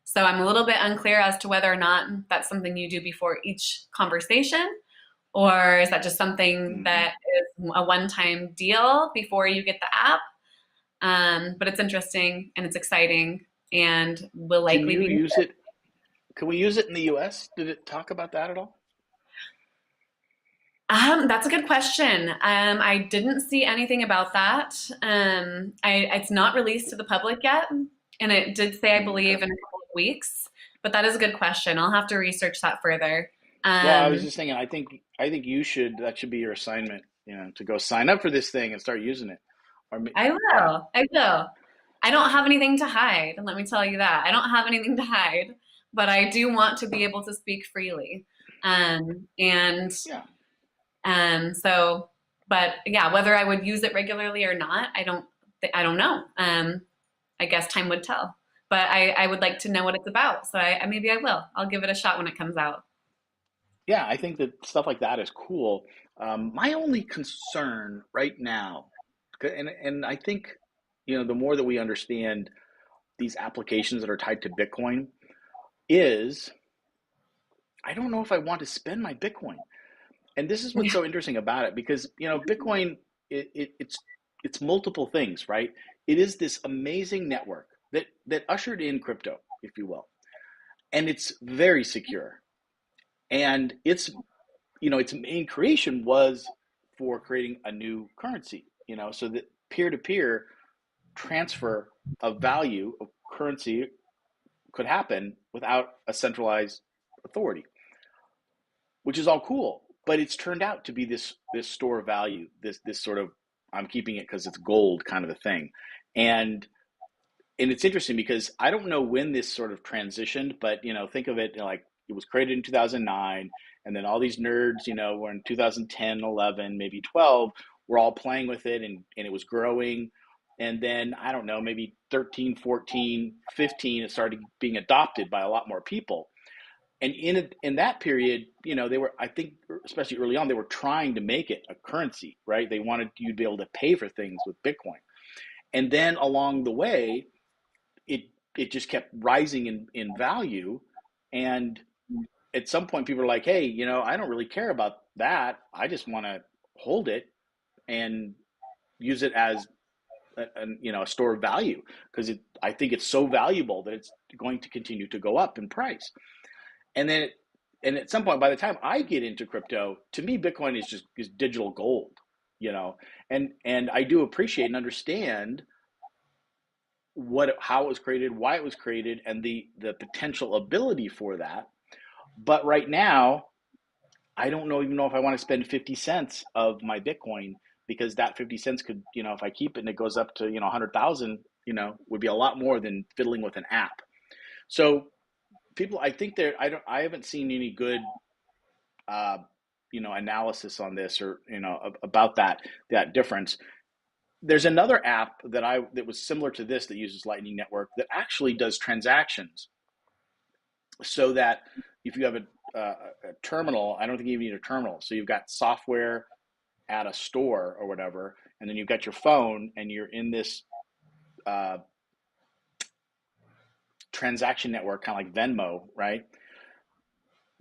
So I'm a little bit unclear as to whether or not that's something you do before each conversation, or is that just something that is a one-time deal before you get the app? But it's interesting and it's exciting, and will likely be. Use it? Can we use it in the U.S.? Did it talk about that at all? That's a good question. I didn't see anything about that. It's not released to the public yet, and it did say, I believe, in a couple of weeks. But that is a good question. I'll have to research that further. Well, I was just thinking. I think you should. That should be your assignment. To go sign up for this thing and start using it. Or I yeah. will. I will. I don't have anything to hide. Let me tell you that. I don't have anything to hide, but I do want to be able to speak freely. And Yeah. so, but yeah, whether I would use it regularly or not, I don't know. I guess time would tell. But I would like to know what it's about. So maybe I will. I'll give it a shot when it comes out. Yeah, I think that stuff like that is cool. My only concern right now, and I think, the more that we understand these applications that are tied to Bitcoin, is I don't know if I want to spend my Bitcoin. And this is what's Yeah. so interesting about it, because Bitcoin, it's multiple things, right? It is this amazing network that ushered in crypto, if you will, and it's very secure. And its main creation was for creating a new currency, so that peer-to-peer transfer of value of currency could happen without a centralized authority, which is all cool. But it's turned out to be this store of value, this sort of, I'm keeping it because it's gold kind of a thing. And it's interesting because I don't know when this sort of transitioned, but think of it like it was created in 2009, and then all these nerds, were in 2010, 11, maybe 12, were all playing with it, and it was growing. And then I don't know, maybe 13, 14, 15, it started being adopted by a lot more people. And in that period, they were, I think, especially early on, they were trying to make it a currency, right? They wanted you to be able to pay for things with Bitcoin. And then along the way, it it just kept rising in value. And at some point, people are like, hey, I don't really care about that. I just want to hold it and use it as a store of value, because I think it's so valuable that it's going to continue to go up in price. And then and at some point, by the time I get into crypto, to me, Bitcoin is digital gold, and I do appreciate and understand how it was created, why it was created, and the potential ability for that. But right now, I don't even know if I want to spend 50 cents of my Bitcoin, because that 50 cents could, if I keep it and it goes up to, 100,000, would be a lot more than fiddling with an app. So people, I think I haven't seen any good, uh, analysis on this, or, about that difference. There's another app that was similar to this, that uses Lightning Network, that actually does transactions, so that if you have a terminal, I don't think you even need a terminal. So you've got software at a store or whatever, and then you've got your phone, and you're in this uh, transaction network, kind of like Venmo, right?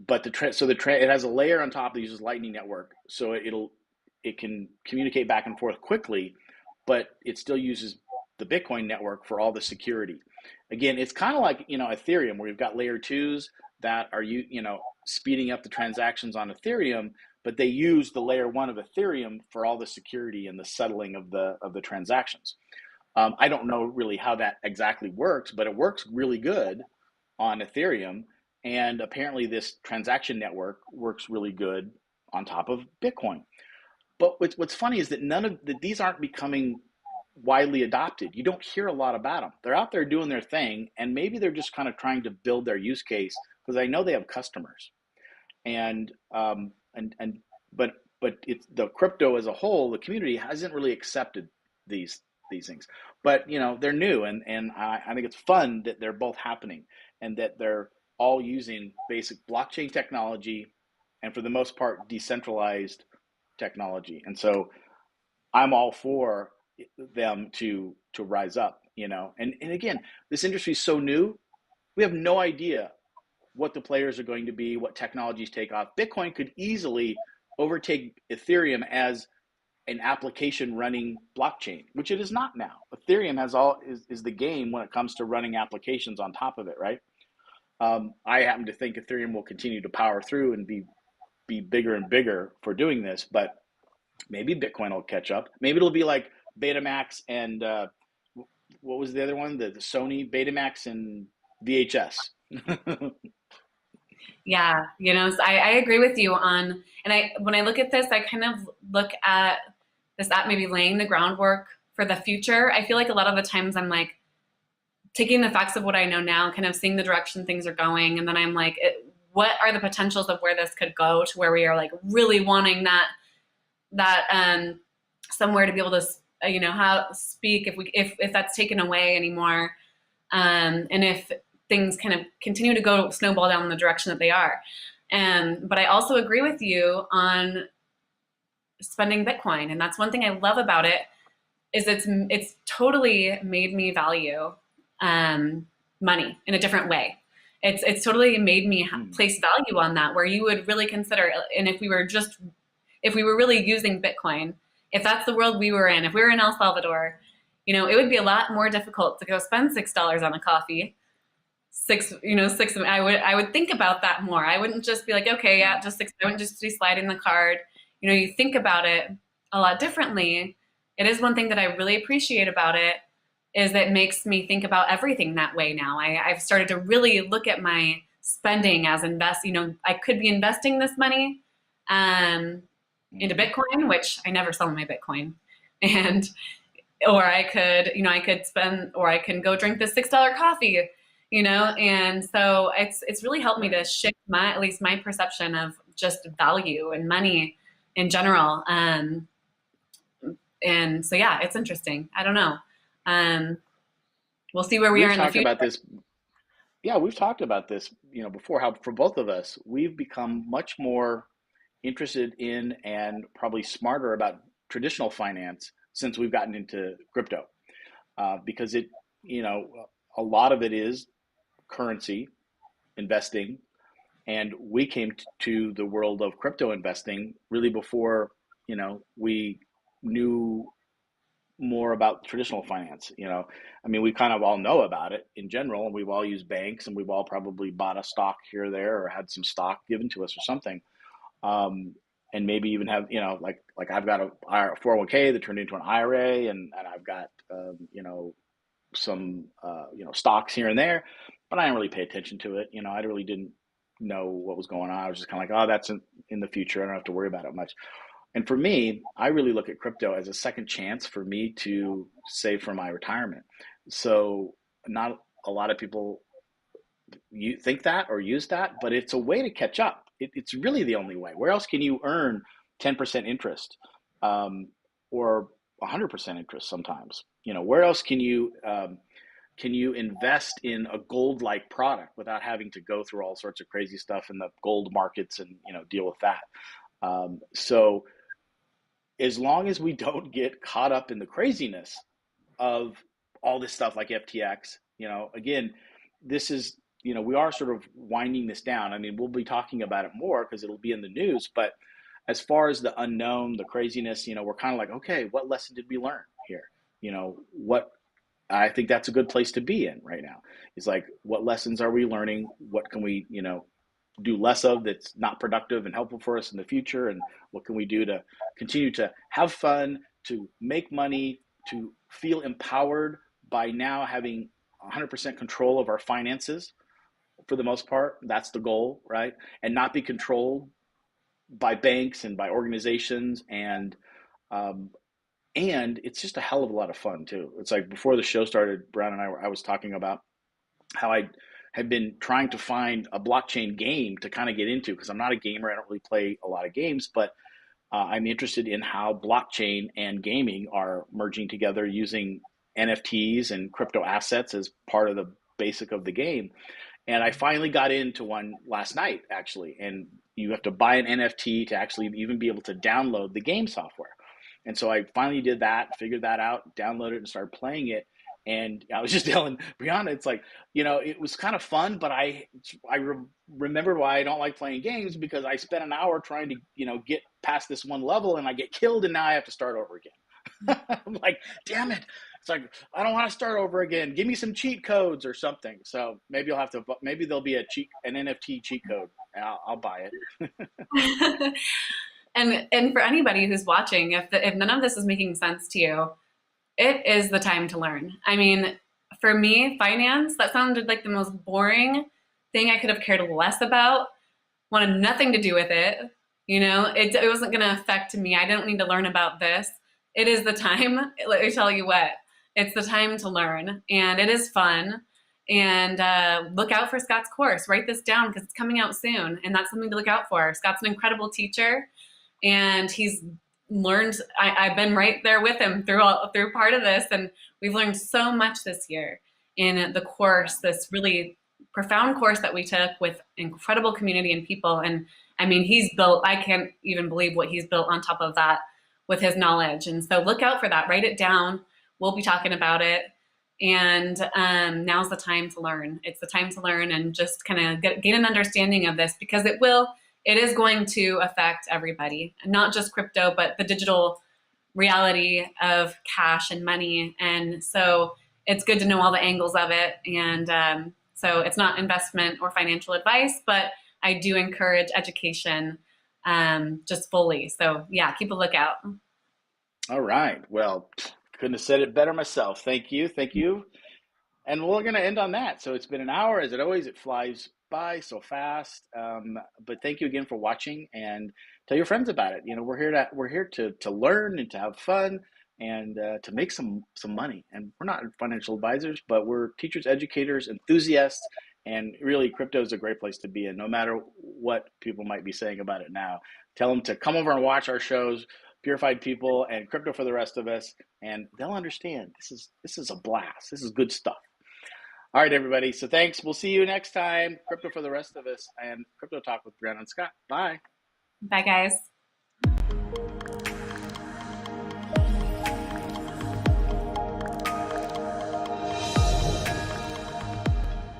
But it has a layer on top that uses Lightning Network, so it can communicate back and forth quickly, but it still uses the Bitcoin network for all the security. Again, it's kind of like Ethereum, where you've got layer twos that are speeding up the transactions on Ethereum, but they use the layer one of Ethereum for all the security and the settling of the transactions. I don't know really how that exactly works, but it works really good on Ethereum, and apparently this transaction network works really good on top of Bitcoin. But what's funny is that these aren't becoming widely adopted. You don't hear a lot about them. They're out there doing their thing, and maybe they're just kind of trying to build their use case, because I know they have customers. And but it's the crypto as a whole, the community hasn't really accepted these things. But they're new, and I think it's fun that they're both happening, and that they're all using basic blockchain technology, and for the most part decentralized technology. And so I'm all for them to rise up, and again, this industry is so new. We have no idea what the players are going to be, what technologies take off. Bitcoin could easily overtake Ethereum as an application running blockchain, which it is not now. Ethereum is the game when it comes to running applications on top of it, right? I happen to think Ethereum will continue to power through and be bigger and bigger for doing this, but maybe Bitcoin will catch up. Maybe it'll be like Betamax and what was the other one? The Sony Betamax and VHS. Yeah, so I agree with you and when I look at this, I kind of look at this app maybe laying the groundwork for the future. I feel like a lot of the times I'm like, taking the facts of what I know now, kind of seeing the direction things are going. And then I'm like, what are the potentials of where this could go to where we are like really wanting that somewhere to be able to, how speak if that's taken away anymore. And if things kind of continue to go snowball down in the direction that they are. But I also agree with you on spending Bitcoin. And that's one thing I love about it is it's totally made me value money in a different way. It's totally made me place value on that, where you would really consider, and if we were really using Bitcoin, if that's the world we were in, if we were in El Salvador, it would be a lot more difficult to go spend $6 on a coffee. I would think about that more. I wouldn't just be like, okay, yeah, just six. I wouldn't just be sliding the card. You think about it a lot differently. It is one thing that I really appreciate about it is that it makes me think about everything that way now. I've started to really look at my spending as I could be investing this money into Bitcoin, which I never sell my Bitcoin. Or I could spend, or I can go drink this $6 coffee, and so it's really helped me to shift at least my perception of just value and money in general. And so, yeah, it's interesting. I don't know. We'll see where we are in the future. About this. Yeah, we've talked about this, before, how for both of us, we've become much more interested in and probably smarter about traditional finance since we've gotten into crypto, because a lot of it is currency investing, and we came to the world of crypto investing really before we knew more about traditional finance. We kind of all know about it in general, and we've all used banks, and we've all probably bought a stock here or there, or had some stock given to us or something. And maybe even have, like I've got a 401k that turned into an IRA, and I've got, some, stocks here and there, but I didn't really pay attention to it. I really didn't know what was going on. I was just kind of like, oh, that's in the future. I don't have to worry about it much. And for me, I really look at crypto as a second chance for me to save for my retirement. So not a lot of people you think that or use that, but it's a way to catch up. It's really the only way. Where else can you earn 10% interest, or 100% interest sometimes? Where else can you invest in a gold-like product without having to go through all sorts of crazy stuff in the gold markets and deal with that? So as long as we don't get caught up in the craziness of all this stuff like FTX, again, this is, we are sort of winding this down. We'll be talking about it more because it'll be in the news. But as far as the unknown, the craziness, we're kind of like, okay, what lesson did we learn here? What I think that's a good place to be in right now. Is like, what lessons are we learning? What can we, do less of that's not productive and helpful for us in the future? And what can we do to continue to have fun, to make money, to feel empowered by now having 100% control of our finances? For the most part, that's the goal, right? And not be controlled by banks and by organizations, and it's just a hell of a lot of fun too. It's like before the show started, Brianna and I was talking about how I had been trying to find a blockchain game to kind of get into, because I'm not a gamer. I don't really play a lot of games, but I'm interested in how blockchain and gaming are merging together using NFTs and crypto assets as part of the basic of the game. And I finally got into one last night, actually. And you have to buy an NFT to actually even be able to download the game software. And so I finally did that, figured that out, downloaded it, and started playing it. And I was just telling Brianna, it's like, it was kind of fun, but I remembered why I don't like playing games, because I spent an hour trying to, get past this one level, and I get killed, and now I have to start over again. I'm like, damn it. It's like, I don't want to start over again. Give me some cheat codes or something. So maybe there'll be an NFT cheat code. I'll buy it. And for anybody who's watching, if none of this is making sense to you, it is the time to learn. For me, finance, that sounded like the most boring thing I could have cared less about, wanted nothing to do with it. It wasn't going to affect me. I didn't need to learn about this. It is the time. Let me tell you what, It's the time to learn, and it is fun. And look out for Scott's course. Write this down because it's coming out soon, and that's something to look out for. Scott's an incredible teacher, and he's learned. I've been right there with him through part of this, and we've learned so much this year in the course. This really profound course that we took with incredible community and people. And I mean, he's built. I can't even believe what he's built on top of that with his knowledge. And so look out for that. Write it down. We'll be talking about it. And now's the time to learn. It's the time to learn and just kind of gain an understanding of this, because it is going to affect everybody, not just crypto, but the digital reality of cash and money. And so it's good to know all the angles of it. And so it's not investment or financial advice, but I do encourage education just fully. So yeah, keep a lookout. All right. Well, couldn't have said it better myself. Thank you. Thank you. And we're going to end on that. So it's been an hour. As it always, it flies by so fast. But thank you again for watching, and tell your friends about it. You know, we're here to learn and to have fun and to make some money. And we're not financial advisors, but we're teachers, educators, enthusiasts, and really crypto is a great place to be in, no matter what people might be saying about it now. Tell them to come over and watch our shows, Purified People and Crypto for the Rest of Us, and they'll understand this is a blast. This is good stuff. All right, everybody. So thanks. We'll see you next time. Crypto for the Rest of Us and Crypto Talk with Brianna and Scott. Bye. Bye, guys.